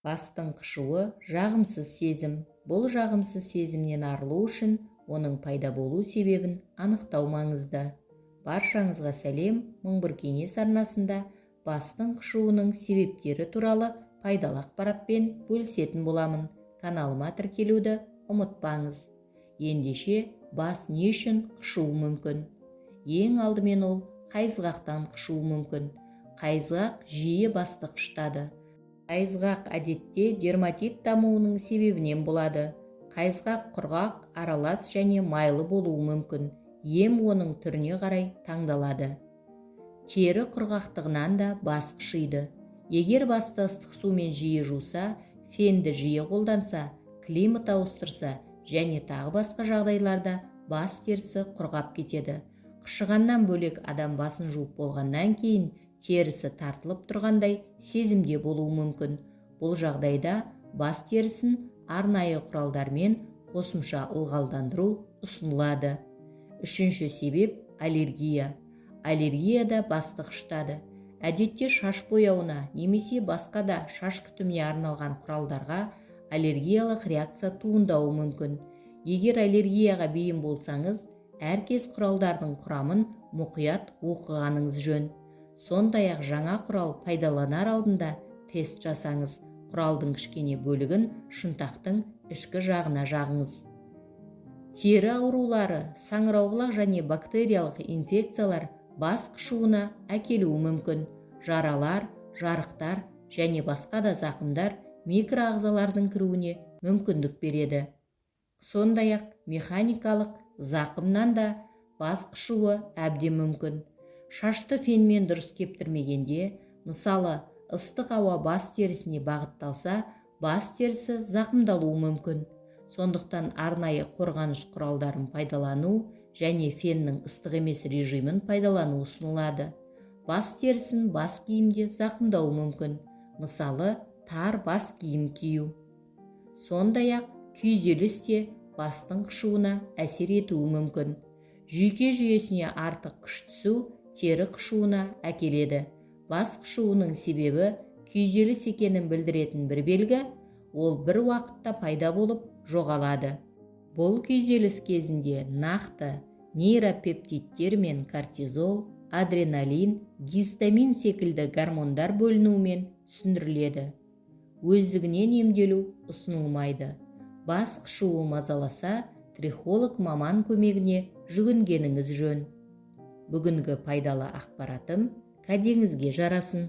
Бастың қышуы жағымсыз сезім. Бұл жағымсыз сезімнен арылу үшін оның пайда болу себебін анықтау маңызды. Баршаңызға сәлем, мың бір кеңес арнасында бастың қышуының себептері туралы пайдалы ақпаратпен бөлісетін боламын. Каналыма тіркелуді ұмытпаңыз. Ендеше бас не үшін қышуы мүмкін? Ең алдымен ол қайызғақтан қышуы мүмкін. Қайызғақ жиі басты қышытады. Қайызғақ әдетте дерматит дамуының себебінен болады. Қайызғақ құрғақ, аралас және майлы болуы мүмкін. Ем оның түріне қарай таңдалады. Тері құрғақтығынан да бас қышиды. Егер басты ыстық сумен жиі жуса, фенді жиі қолданса, климат ауыстырса және тағы басқа жағдайларда бас терісі құрғап кетеді. Қышығаннан бөлек адам басын жуып болғаннан кейін терісі тартылып тұрғандай сезімде болуы мүмкін. Бұл жағдайда бас терісін арнайы құралдармен қосымша ылғалдандыру ұсынылады. Үшінші себеп аллергия. Аллергияда басты қышытады. Әдетте шаш бояуына немесе басқа да шаш күтіміне арналған құралдарға аллергиялық реакция туындауы мүмкін. Егер аллергияға бейім болсаңыз, әркез құралдардың құрамын мұқият оқығаныңыз жөн. Сондай-ақ жаңа құрал пайдаланар алдында тест жасаңыз. Құралдың кішкене бөлігін шынтақтың ішкі жағына жағыңыз. Тері аурулары, саңырауқұлақ және бактериялық инфекциялар бас қышуына әкелуі мүмкін. Жаралар, жарықтар және басқа да зақымдар микроағзалардың кіруіне мүмкіндік береді. Сондай-ақ механикалық зақымнан да бас қышуы әбден мүмкін. Шашты фенмен дұрыс кептірмегенде, мысалы ыстық ауа бас терісіне бағытталса, бас терісі зақымдалуы мүмкін. Сондықтан арнайы қорғаныш құралдарын пайдалану және феннің ыстық емес режимін пайдалану ұсынылады. Бас терісін бас киімде зақымдауы мүмкін. Мысалы, тар бас киім кию. Сондай-ақ күйзеліс те бастың қышуына әсер етуі мүмкін. Жүйке жүйесіне артық күш түсу тері қышуына әкеледі. Бас қышуының себебі күйзеліс екенін білдіретін бір белгі, ол бір уақытта пайда болып жоғалады. Бұл күйзеліс кезінде нақты нейропептидтер мен кортизол, адреналин, гистамин секілді гормондар бөлінуімен түсіндіріледі. Өздігінен емделу ұсынылмайды. Бас қышуы мазаласа, трихолог маман көмегіне жүгінгеніңіз жөн. Бүгінгі пайдалы ақпаратым кәдеңізге жарасын.